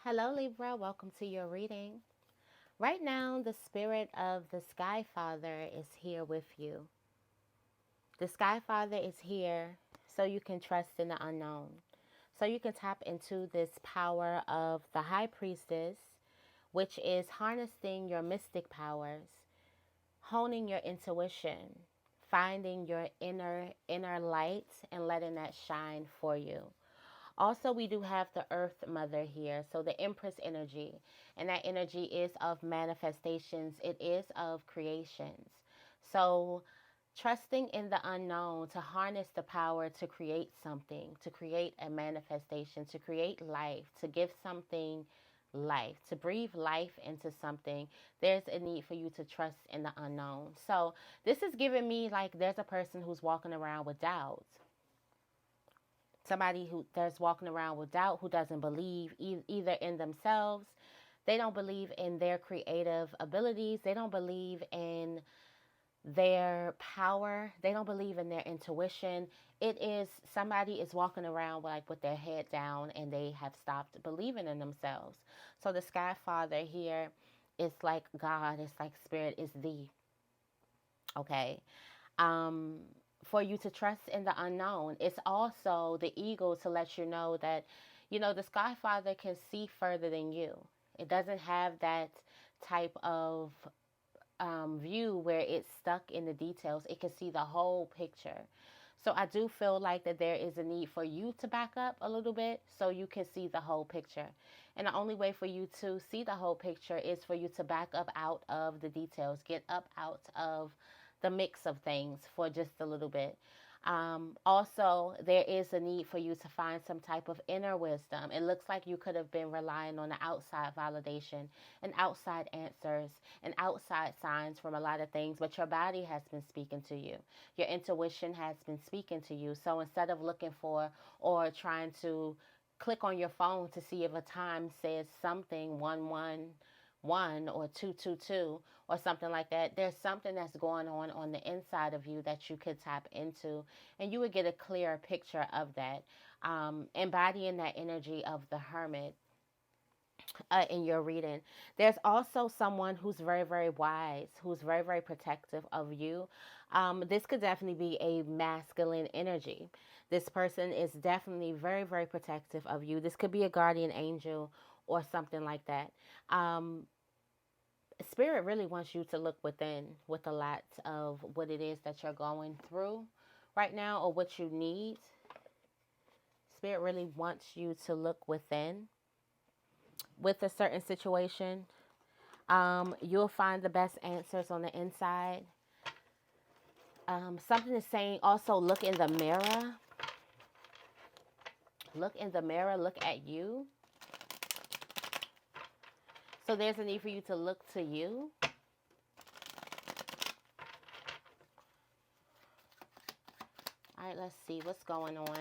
Hello, Libra. Welcome to your reading. Right now, the spirit of the Sky Father is here with you. The Sky Father is here so you can trust in the unknown. So you can tap into this power of the High Priestess, which is harnessing your mystic powers, honing your intuition, finding your inner light and letting that shine for you. Also, we do have the Earth Mother here, so the Empress energy, and that energy is of manifestations, it is of creations. So, trusting in the unknown to harness the power to create something, to create a manifestation, to create life, to give something life, to breathe life into something, there's a need for you to trust in the unknown. So, this is giving me like there's a person who's walking around with doubt, somebody who that's walking around with doubt, who doesn't believe either in themselves, they don't believe in their creative abilities, they don't believe in their power, they don't believe in their intuition. It is somebody is walking around like with their head down and they have stopped believing in themselves. So the Sky Father here is like God, it's like spirit is the okay, um, for you to trust in the unknown. It's also the eagle to let you know that, the Sky Father can see further than you. It doesn't have that type of view where it's stuck in the details. It can see the whole picture. So I do feel like that there is a need for you to back up a little bit so you can see the whole picture. And the only way for you to see the whole picture is for you to back up out of the details, get up out of the mix of things for just a little bit. Also, there is a need for you to find some type of inner wisdom. It looks like you could have been relying on the outside validation and outside answers and outside signs from a lot of things, but your body has been speaking to you. Your intuition has been speaking to you. So instead of looking for or trying to click on your phone to see if a time says something 111 or 222 or something like that, there's something that's going on the inside of you that you could tap into, and you would get a clearer picture of that. Embodying that energy of the hermit in your reading. There's also someone who's very, very wise, who's very, very protective of you. This could definitely be a masculine energy. This person is definitely very, very protective of you. This could be a guardian angel or something like that. Um, Spirit really wants you to look within with a lot of what it is that you're going through right now or what you need. Spirit really wants you to look within with a certain situation. You'll find the best answers on the inside. Something is saying also look in the mirror. Look in the mirror. Look at you. So there's a need for you to look to you. All right, let's see what's going on.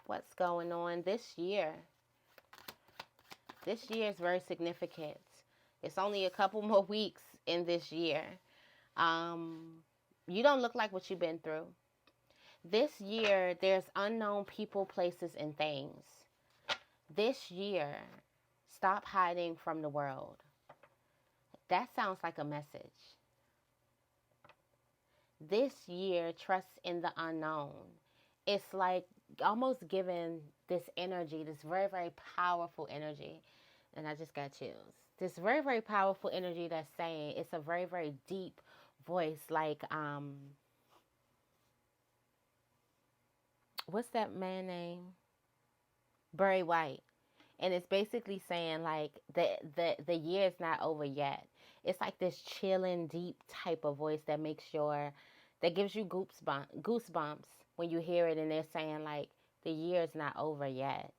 What's going on this year? This year is very significant. It's only a couple more weeks in this year. You don't look like what you've been through. This year, there's unknown people, places, and things. This year, stop hiding from the world. That sounds like a message. This year, trust in the unknown. It's like almost giving this energy, this very, very powerful energy. And I just got chills. This very, very powerful energy that's saying it's a very, very deep voice. Like, what's that man name? Barry White. And it's basically saying like the year is not over yet. It's like this chilling, deep type of voice that makes sure that gives you goosebumps when you hear it, and they're saying like the year is not over yet.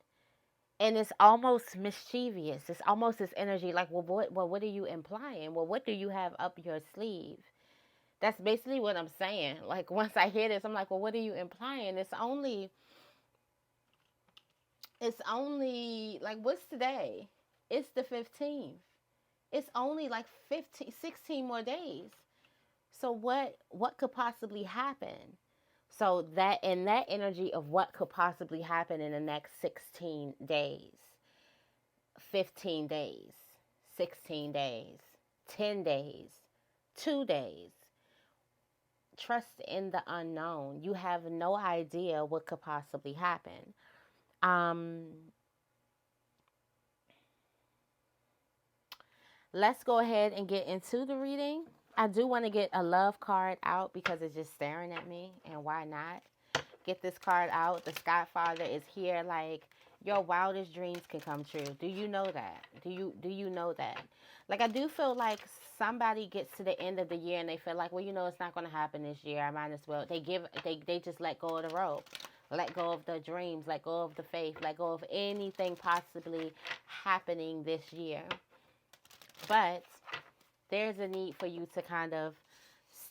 And it's almost mischievous. It's almost this energy like, what are you implying? Well, what do you have up your sleeve? That's basically what I'm saying. Like once I hear this, I'm like, well, what are you implying? It's only like, what's today? It's the 15th. It's only like 15, 16 more days. So what could possibly happen? So that in that energy of what could possibly happen in the next 16 days, 15 days, 16 days, 10 days, 2 days. Trust in the unknown. You have no idea what could possibly happen. Um, let's go ahead and get into the reading. I do want to get a love card out because it's just staring at me, and why not? Get this card out. The Sky Father is here. Like, your wildest dreams can come true. Do you know that? Do you know that? Like, I do feel like somebody gets to the end of the year and they feel like, well, it's not going to happen this year. I might as well. They just let go of the rope. Let go of the dreams. Let go of the faith. Let go of anything possibly happening this year. But there's a need for you to kind of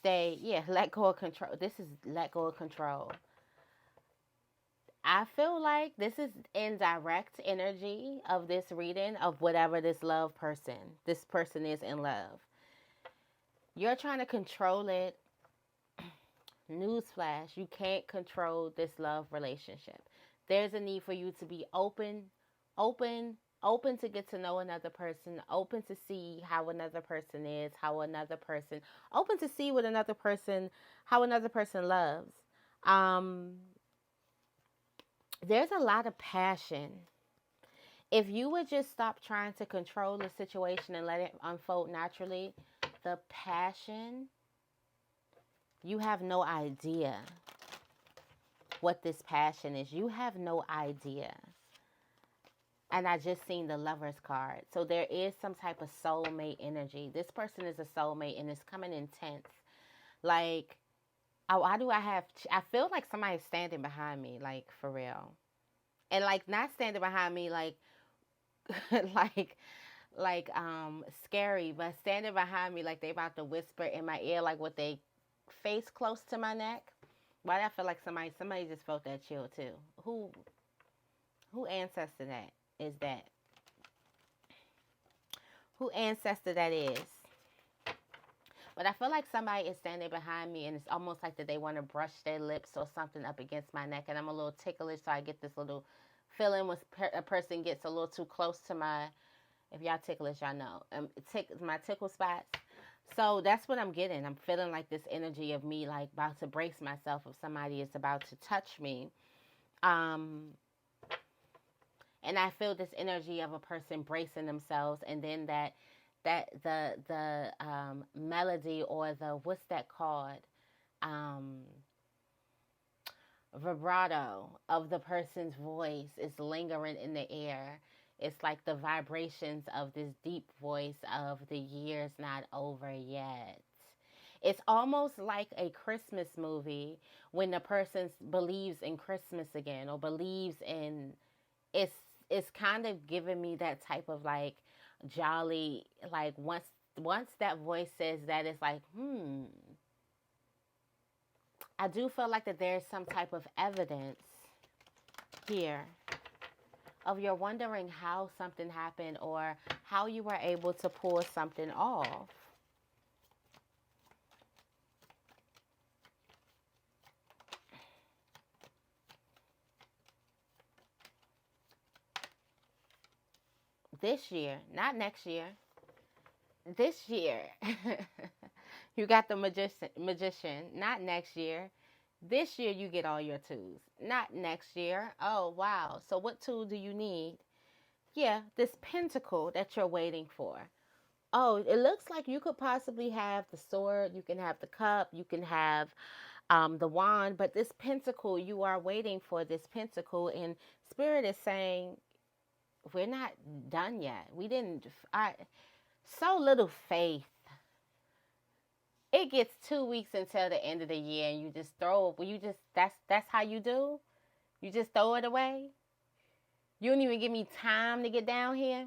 let go of control. This is let go of control. I feel like this is in direct energy of this reading of whatever this person is in love. You're trying to control it. Newsflash, you can't control this love relationship. There's a need for you to be open to get to know another person, open to see how another person is, open to see how another person loves. There's a lot of passion. If you would just stop trying to control the situation and let it unfold naturally, the passion, you have no idea what this passion is. You have no idea. And I just seen the Lover's card. So there is some type of soulmate energy. This person is a soulmate and it's coming intense. Like, why do I feel like somebody's standing behind me, like, for real. And, like, not standing behind me, like, like scary, but standing behind me like they about to whisper in my ear, like with they face close to my neck. Why do I feel like somebody just felt that chill too? Who ancestor that is that? Who ancestor that is? But I feel like somebody is standing behind me and it's almost like that they want to brush their lips or something up against my neck, and I'm a little ticklish, so I get this little feeling when a person gets a little too close to my, if y'all ticklish, y'all know, my tickle spots. So that's what I'm getting. I'm feeling like this energy of me, like, about to brace myself if somebody is about to touch me. And I feel this energy of a person bracing themselves, and then the melody, or the, what's that called? Vibrato of the person's voice is lingering in the air. It's like the vibrations of this deep voice of the year's not over yet. It's almost like a Christmas movie when the person believes in Christmas again, or believes in, it's kind of giving me that type of like jolly, like once that voice says that, it's like, I do feel like that there's some type of evidence here of you're wondering how something happened or how you were able to pull something off. This year, not next year. This year. You got the magician, not next year. This year you get all your twos, not next year. Oh, wow. So what tool do you need? Yeah, this pentacle that you're waiting for. Oh, it looks like you could possibly have the sword, you can have the cup, you can have the wand, but this pentacle, you are waiting for this pentacle, and Spirit is saying, we're not done yet. So little faith. It gets 2 weeks until the end of the year, and you just that's how you do? You just throw it away? You don't even give me time to get down here?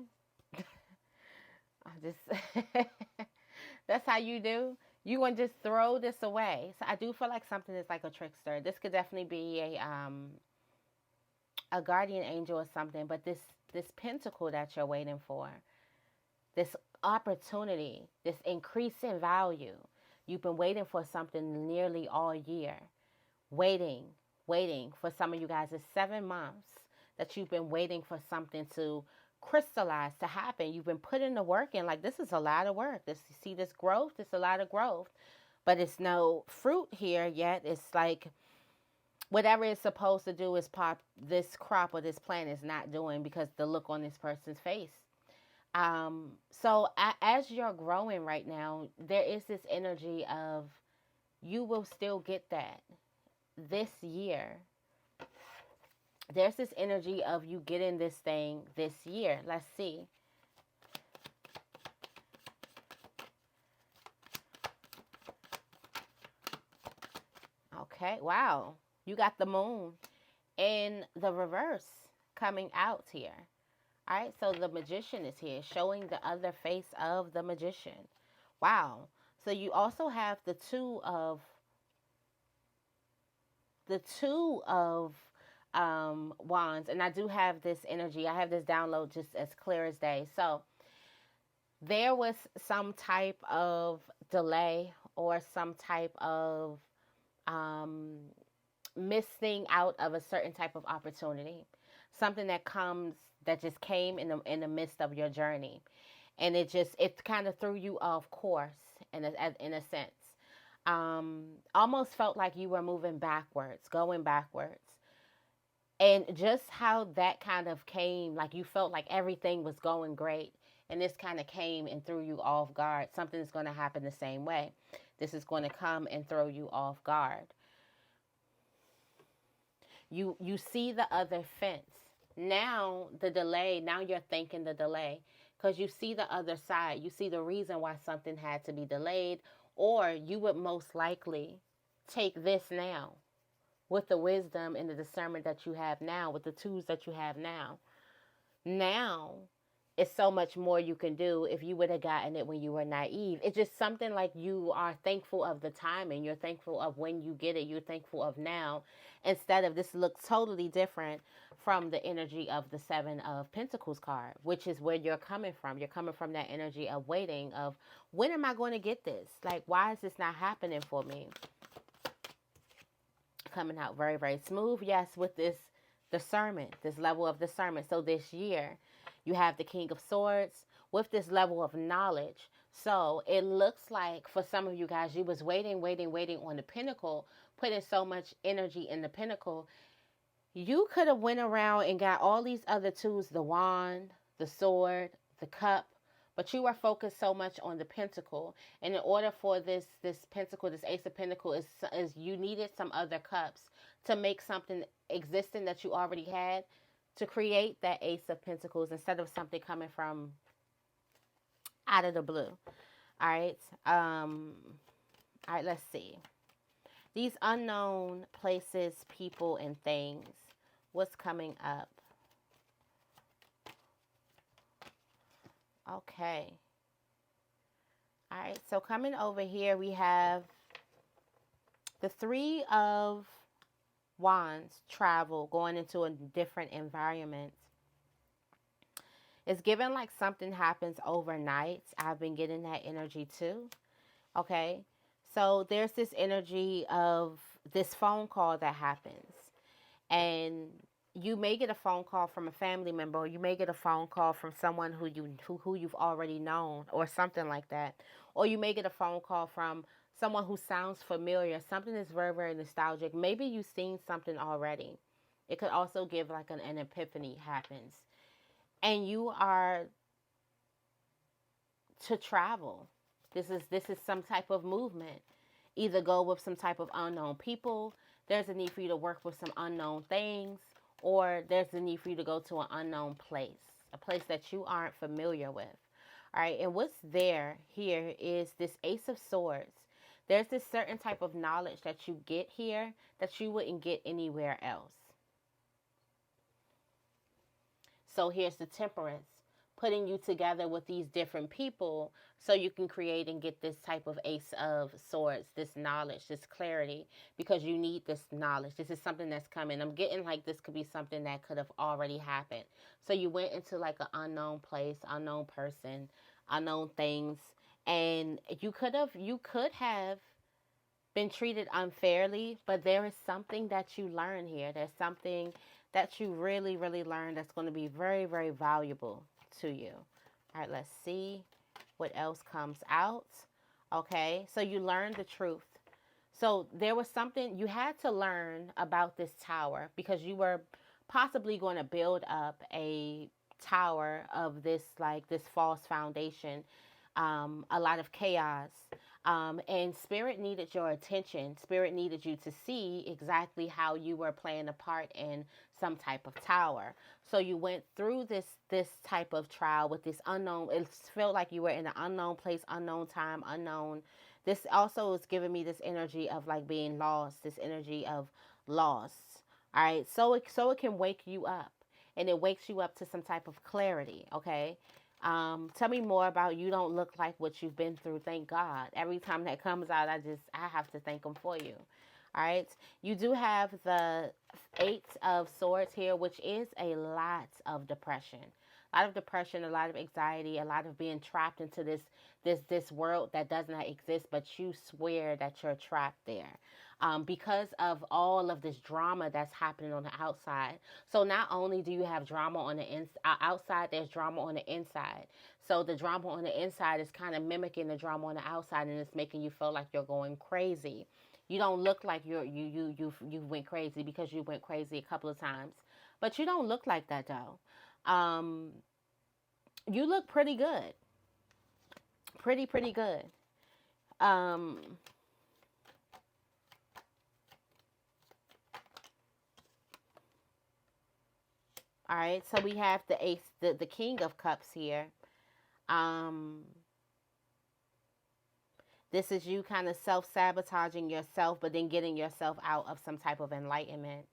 That's how you do? You want to just throw this away? So I do feel like something is like a trickster. This could definitely be a guardian angel or something, but this pentacle that you're waiting for, this opportunity, this increase in value, you've been waiting for something nearly all year. waiting, waiting. For some of you guys, it's 7 months that you've been waiting for something to crystallize, to happen. You've been putting the work in. Like, this is a lot of work. You see this growth? It's a lot of growth. But it's no fruit here yet. It's like whatever it's supposed to do is pop. This crop or this plant is not doing, because the look on this person's face. As you're growing right now, there is this energy of you will still get that this year. There's this energy of you getting this thing this year. Let's see. Okay, wow. You got the moon in the reverse coming out here. All right, so the magician is here, showing the other face of the magician. Wow. So you also have the two of wands, and I do have this energy. I have this download just as clear as day. So there was some type of delay or some type of missing out of a certain type of opportunity, something that just came in the midst of your journey, and it kind of threw you off course in a sense. Almost felt like you were moving backwards, going backwards. And just how that kind of came, like you felt like everything was going great, and this kind of came and threw you off guard. Something is going to happen the same way. This is going to come and throw you off guard. You see the other fence. Now the delay, now you're thinking the delay, because you see the other side. You see the reason why something had to be delayed, or you would most likely take this now with the wisdom and the discernment that you have now, with the tools that you have now. Now, it's so much more you can do if you would have gotten it when you were naive. It's just something like you are thankful of the timing. You're thankful of when you get it. You're thankful of now. Instead of, this looks totally different from the energy of the Seven of Pentacles card, which is where you're coming from. You're coming from that energy of waiting, of when am I going to get this? Like, why is this not happening for me? Coming out very, very smooth. Yes, with this discernment, this level of discernment. So this year, you have the King of Swords with this level of knowledge. So it looks like for some of you guys, you was waiting on the pinnacle, putting so much energy in the pinnacle. You could have went around and got all these other tools, the wand, the sword, the cup, but you were focused so much on the pentacle. And in order for this pentacle, this Ace of Pentacles, is you needed some other cups to make something existing that you already had, to create that Ace of Pentacles, instead of something coming from out of the blue. All right. All right, let's see. These unknown places, people, and things. What's coming up? Okay. All right, so coming over here, we have the Three of Wands, travel, going into a different environment. It's given like something happens overnight. I've been getting that energy too. Okay, so there's this energy of this phone call that happens, and you may get a phone call from a family member, or you may get a phone call from someone who you've already known, or something like that. Or you may get a phone call from someone who sounds familiar, something that's very, very nostalgic. Maybe you've seen something already. It could also give like an epiphany happens. And you are to travel. This is some type of movement. Either go with some type of unknown people. There's a need for you to work with some unknown things. Or there's a need for you to go to an unknown place. A place that you aren't familiar with. All right, and what's here is this Ace of Swords. There's this certain type of knowledge that you get here that you wouldn't get anywhere else. So here's the Temperance, putting you together with these different people so you can create and get this type of Ace of Swords, this knowledge, this clarity, because you need this knowledge. This is something that's coming. I'm getting like this could be something that could have already happened. So you went into like an unknown place, unknown person, unknown things, and you could have been treated unfairly, but there is something that you learn here. There's something that you really, really learn that's going to be very, very valuable to you. All right, let's see what else comes out. Okay, so you learned the truth. So there was something you had to learn about this tower because you were possibly going to build up a tower of this, like this false foundation, a lot of chaos. And spirit needed your attention. Spirit needed you to see exactly how you were playing a part in some type of tower. So you went through this type of trial with this unknown. It felt like you were in an unknown place, unknown time, unknown. This also is giving me this energy of like being lost, this energy of loss. All right, so it can wake you up, and it wakes you up to some type of clarity. Okay, tell me more about you don't look like what you've been through. Thank God. Every time that comes out, I have to thank him for you. All right. You do have the Eight of Swords here, which is a lot of depression. A lot of depression, a lot of anxiety, a lot of being trapped into this world that does not exist, but you swear that you're trapped there. Because of all of this drama that's happening on the outside. So not only do you have drama on the outside, there's drama on the inside. So the drama on the inside is kind of mimicking the drama on the outside, and it's making you feel like you're going crazy. You don't look like you went crazy because you went crazy a couple of times, but you don't look like that though. You look pretty good, pretty good. Um, all right, so we have the ace, the King of Cups here. Um, this is you kind of self-sabotaging yourself, but then getting yourself out of some type of enlightenment.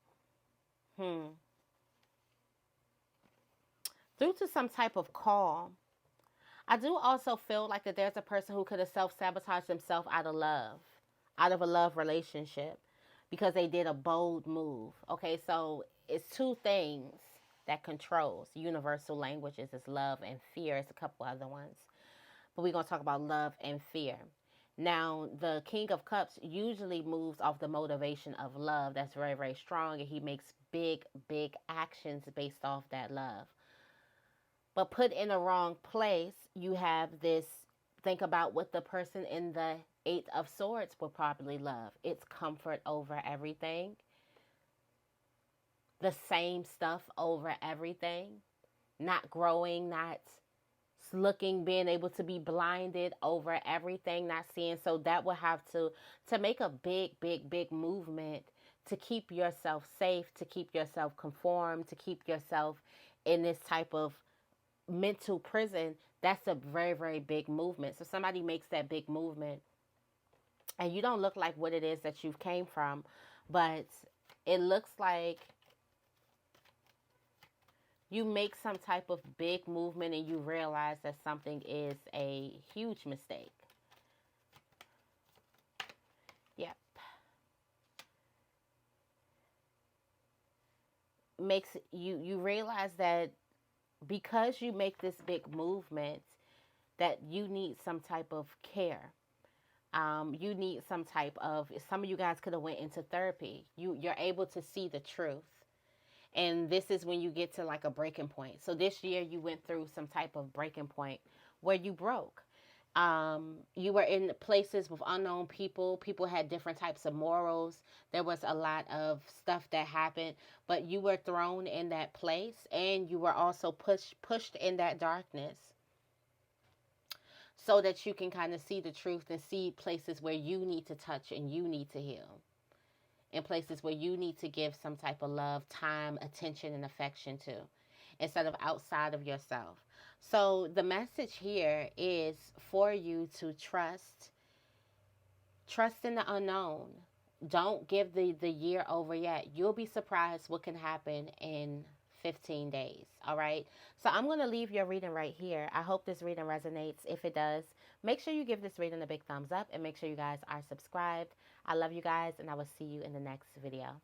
Due to some type of call. I do also feel like that there's a person who could have self-sabotaged themselves out of love, out of a love relationship, because they did a bold move. Okay, so it's two things that controls universal languages is love and fear. It's a couple other ones, but we're going to talk about love and fear. Now, the King of Cups usually moves off the motivation of love. That's very, very strong, and he makes big, big actions based off that love. But put in the wrong place, you have this, think about what the person in the Eight of Swords will probably love. It's comfort over everything. The same stuff over everything. Not growing, not looking, being able to be blinded over everything, not seeing. So that will have to make a big, big, big movement to keep yourself safe, to keep yourself conformed, to keep yourself in this type of mental prison. That's a very, very big movement. So somebody makes that big movement and you don't look like what it is that you've came from, but it looks like you make some type of big movement and you realize that something is a huge mistake. Yep. Makes you realize that because you make this big movement, that you need some type of care. You need some type of. Some of you guys could have went into therapy. You're able to see the truth, and this is when you get to like a breaking point. So this year you went through some type of breaking point where you broke. You were in places with unknown people. People had different types of morals. There was a lot of stuff that happened, but you were thrown in that place and you were also pushed in that darkness so that you can kind of see the truth and see places where you need to touch and you need to heal. In places where you need to give some type of love, time, attention, and affection to, instead of outside of yourself. So the message here is for you to trust in the unknown. Don't give the year over yet. You'll be surprised what can happen in 15 days. All right. So I'm going to leave your reading right here. I hope this reading resonates. If it does, make sure you give this reading a big thumbs up and make sure you guys are subscribed. I love you guys and I will see you in the next video.